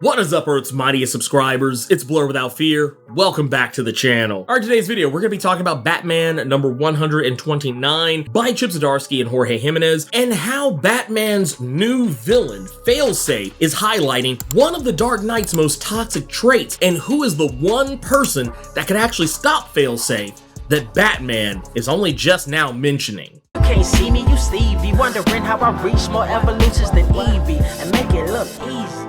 What is up, Earth's mightiest subscribers? It's Blerd without fear. Welcome back to the channel. Alright, today's video, we're going to be talking about Batman number 129 by Chip Zdarsky and Jorge Jimenez, and how Batman's new villain, FAILSAFE, is highlighting one of the Dark Knight's most toxic traits, and who is the one person that could actually stop FAILSAFE that Batman is only just now mentioning. You can't see me, you Stevie, wondering how I reach more evolutions than Evie, and make it look easy.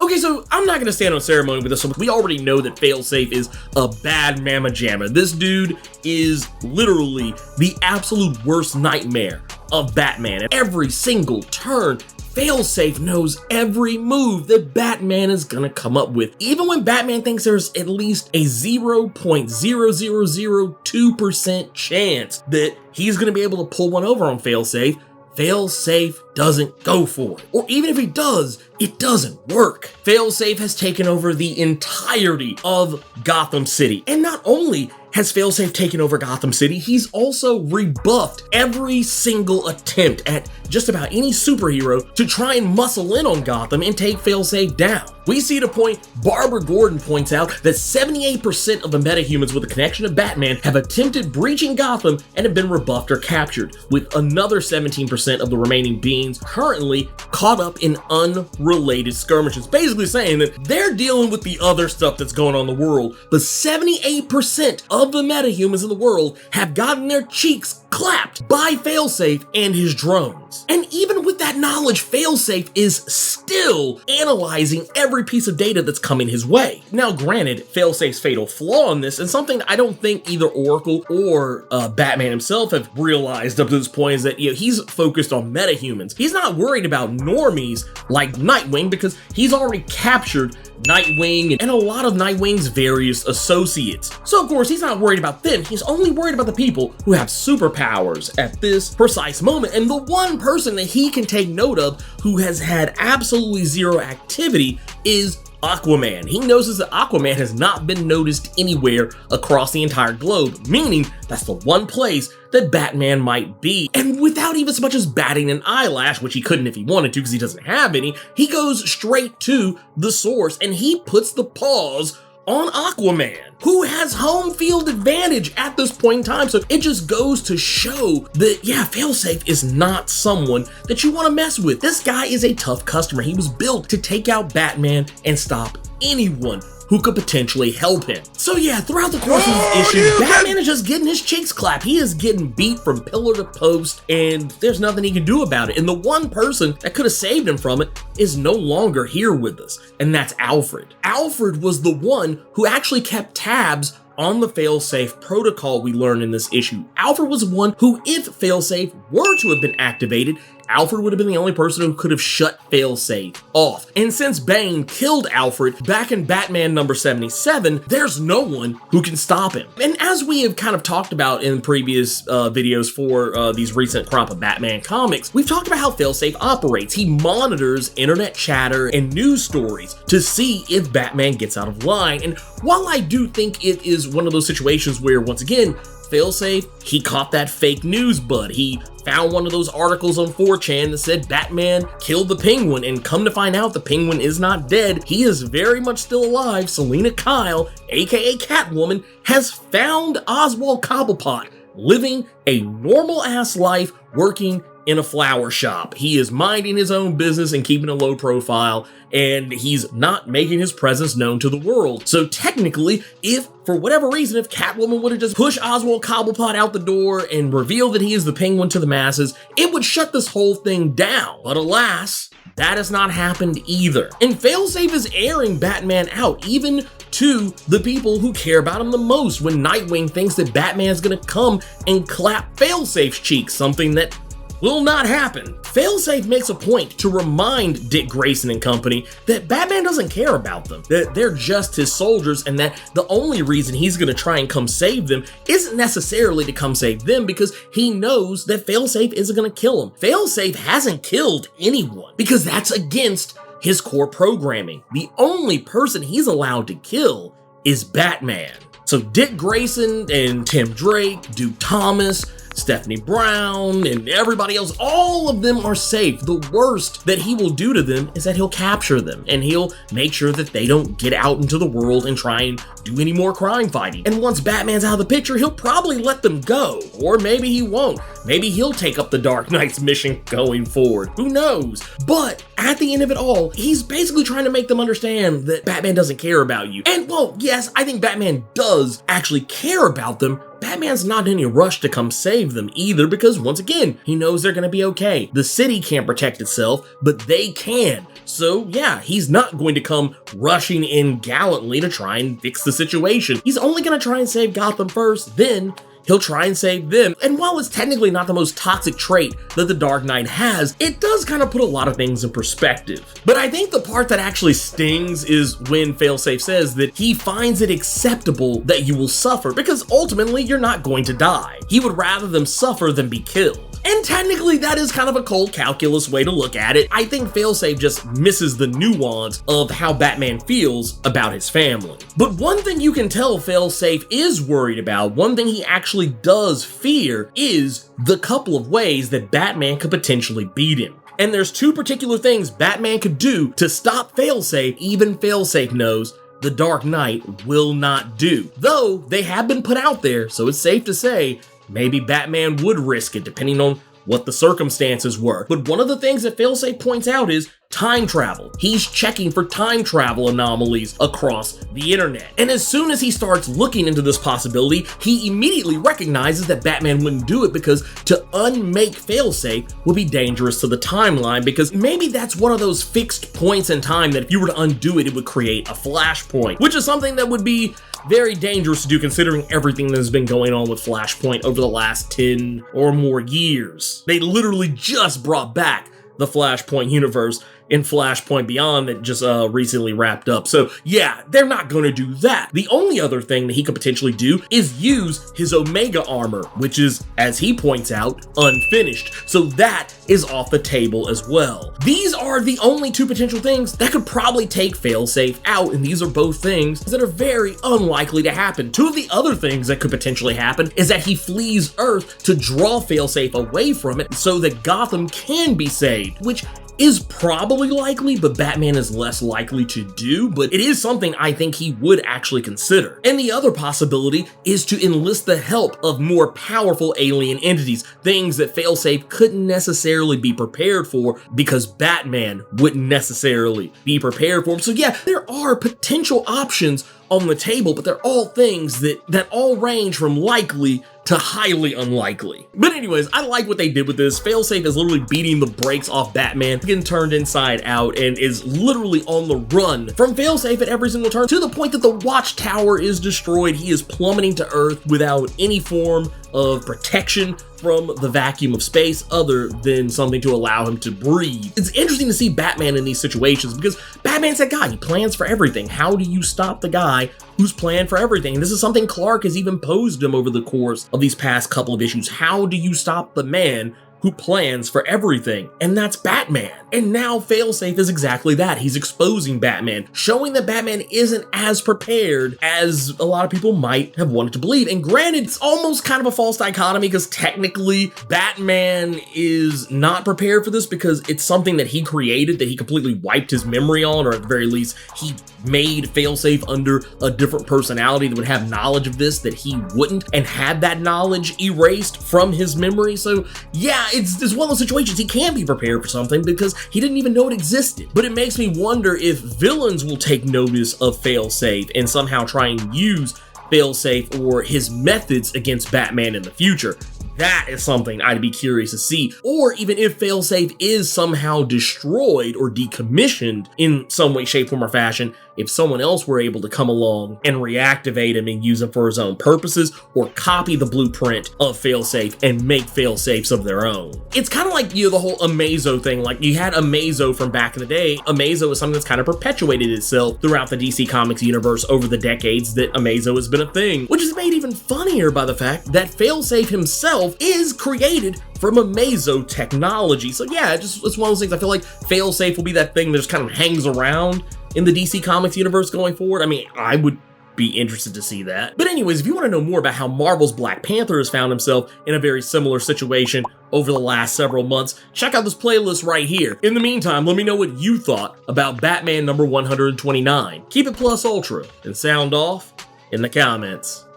Okay, so I'm not gonna stand on ceremony with this one. We already know that FAILSAFE is a bad mamma jamma. This dude is literally the absolute worst nightmare of Batman. At every single turn, FAILSAFE knows every move that Batman is gonna come up with. Even when Batman thinks there's at least a 0.0002% chance that he's gonna be able to pull one over on FAILSAFE, FAILSAFE doesn't go for it. Or even if he does, it doesn't work. FAILSAFE has taken over the entirety of Gotham City. And not only has FAILSAFE taken over Gotham City, he's also rebuffed every single attempt at just about any superhero to try and muscle in on Gotham and take FAILSAFE down. We see the point Barbara Gordon points out that 78% of the metahumans with a connection to Batman have attempted breaching Gotham and have been rebuffed or captured, with another 17% of the remaining beings currently caught up in unrelated skirmishes, basically saying that they're dealing with the other stuff that's going on in the world, but 78% of the metahumans in the world have gotten their cheeks clapped by FAILSAFE and his drones. And even with that knowledge, FAILSAFE is still analyzing every piece of data that's coming his way. Now, granted, FAILSAFE's fatal flaw in this, and something I don't think either Oracle or Batman himself have realized up to this point, is that he's focused on metahumans. He's not worried about normies like Nightwing, because he's already captured Nightwing and a lot of Nightwing's various associates. So of course, he's not worried about them. He's only worried about the people who have superpowers at this precise moment. And the one person that he can take note of who has had absolutely zero activity is Aquaman. He notices that Aquaman has not been noticed anywhere across the entire globe, meaning that's the one place that Batman might be. And without even so much as batting an eyelash, which he couldn't if he wanted to because he doesn't have any, he goes straight to the source and he puts the paws on Aquaman, who has home field advantage at this point in time. So it just goes to show that, yeah, FAILSAFE is not someone that you want to mess with. This guy is a tough customer. He was built to take out Batman and stop anyone who could potentially help him. So yeah, throughout the course of this issue, Batman is just getting his cheeks clapped. He is getting beat from pillar to post, and there's nothing he can do about it. And the one person that could have saved him from it is no longer here with us, and that's Alfred. Alfred was the one who actually kept tabs on the FAILSAFE protocol we learned in this issue. Alfred was one who, if FAILSAFE were to have been activated, Alfred would have been the only person who could have shut FAILSAFE off. And since Bane killed Alfred back in Batman number 77, there's no one who can stop him. And as we have kind of talked about in previous videos for these recent crop of Batman comics, we've talked about how FAILSAFE operates. He monitors internet chatter and news stories to see if Batman gets out of line. And while I do think it is one of those situations where, once again, FAILSAFE, he caught that fake news bud. He found one of those articles on 4chan that said Batman killed the Penguin, and come to find out the Penguin is not dead. He is very much still alive. Selena Kyle, aka Catwoman, has found Oswald Cobblepot living a normal ass life working in a flower shop. He is minding his own business and keeping a low profile, and he's not making his presence known to the world. So technically, if for whatever reason, if Catwoman would have just pushed Oswald Cobblepot out the door and revealed that he is the Penguin to the masses, it would shut this whole thing down. But alas, that has not happened either. And FAILSAFE is airing Batman out, even to the people who care about him the most, when Nightwing thinks that Batman's gonna come and clap FAILSAFE's cheeks, something that will not happen. FAILSAFE makes a point to remind Dick Grayson and company that Batman doesn't care about them, that they're just his soldiers, and that the only reason he's gonna try and come save them isn't necessarily to come save them, because he knows that FAILSAFE isn't gonna kill him. FAILSAFE hasn't killed anyone because that's against his core programming. The only person he's allowed to kill is Batman. So Dick Grayson and Tim Drake, Duke Thomas, Stephanie Brown, and everybody else, all of them are safe. The worst that he will do to them is that he'll capture them, and he'll make sure that they don't get out into the world and try and do any more crime fighting. And once Batman's out of the picture, he'll probably let them go. Or maybe he won't. Maybe he'll take up the Dark Knight's mission going forward. Who knows? But at the end of it all, he's basically trying to make them understand that Batman doesn't care about you. And well, yes, I think Batman does actually care about them. Batman's not in any rush to come save them either, because once again, he knows they're gonna be okay. The city can't protect itself, but they can. So yeah, he's not going to come rushing in gallantly to try and fix the situation. He's only gonna try and save Gotham first, then he'll try and save them. And while it's technically not the most toxic trait that the Dark Knight has, it does kind of put a lot of things in perspective. But I think the part that actually stings is when FAILSAFE says that he finds it acceptable that you will suffer, because ultimately you're not going to die. He would rather them suffer than be killed. And technically that is kind of a cold calculus way to look at it. I think FAILSAFE just misses the nuance of how Batman feels about his family. But one thing you can tell FAILSAFE is worried about, one thing he actually does fear, is the couple of ways that Batman could potentially beat him. And there's two particular things Batman could do to stop FAILSAFE, even FAILSAFE knows the Dark Knight will not do. Though they have been put out there, so it's safe to say maybe Batman would risk it depending on what the circumstances were. But one of the things that FAILSAFE points out is time travel. He's checking for time travel anomalies across the internet. And as soon as he starts looking into this possibility, he immediately recognizes that Batman wouldn't do it, because to unmake FAILSAFE would be dangerous to the timeline, because maybe that's one of those fixed points in time that if you were to undo it, it would create a flashpoint, which is something that would be very dangerous to do considering everything that has been going on with Flashpoint over the last 10 or more years. They literally just brought back the Flashpoint universe in Flashpoint Beyond that just recently wrapped up. So yeah, they're not going to do that. The only other thing that he could potentially do is use his Omega armor, which is, as he points out, unfinished. So that is off the table as well. These are the only two potential things that could probably take FAILSAFE out, and these are both things that are very unlikely to happen. Two of the other things that could potentially happen is that he flees Earth to draw FAILSAFE away from it so that Gotham can be saved, which is probably likely, but Batman is less likely to do, but it is something I think he would actually consider. And the other possibility is to enlist the help of more powerful alien entities, things that FAILSAFE couldn't necessarily be prepared for because Batman wouldn't necessarily be prepared for him. So yeah, there are potential options on the table, but they're all things that all range from likely to highly unlikely. But anyways, I like what they did with this. FAILSAFE is literally beating the brakes off Batman, getting turned inside out, and is literally on the run from FAILSAFE at every single turn, to the point that the Watchtower is destroyed. He is plummeting to Earth without any form of protection from the vacuum of space other than something to allow him to breathe. It's interesting to see Batman in these situations because Batman's that guy. He plans for everything. How do you stop the guy who's planned for everything? And this is something Clark has even posed him over the course of these past couple of issues. How do you stop the man who plans for everything? And that's Batman. And now FAILSAFE is exactly that. He's exposing Batman, showing that Batman isn't as prepared as a lot of people might have wanted to believe. And granted, it's almost kind of a false dichotomy because technically Batman is not prepared for this because it's something that he created, that he completely wiped his memory on, or at the very least, he made FAILSAFE under a different personality that would have knowledge of this that he wouldn't, and had that knowledge erased from his memory. So yeah, it's one of those situations he can be prepared for something because he didn't even know it existed. But it makes me wonder if villains will take notice of FAILSAFE and somehow try and use FAILSAFE or his methods against Batman in the future. That is something I'd be curious to see. Or even if FAILSAFE is somehow destroyed or decommissioned in some way, shape, form, or fashion, if someone else were able to come along and reactivate him and use him for his own purposes, or copy the blueprint of FAILSAFE and make FAILSAFEs of their own. It's kind of like, the whole Amazo thing. Like, you had Amazo from back in the day. Amazo is something that's kind of perpetuated itself throughout the DC Comics universe over the decades that Amazo has been a thing, which is made even funnier by the fact that FAILSAFE himself is created from Amazo technology. So yeah, it's one of those things. I feel like FAILSAFE will be that thing that just kind of hangs around in the DC Comics universe going forward. I mean, I would be interested to see that. But anyways, if you want to know more about how Marvel's Black Panther has found himself in a very similar situation over the last several months, check out this playlist right here. In the meantime, let me know what you thought about Batman number 129. Keep it plus ultra and sound off in the comments.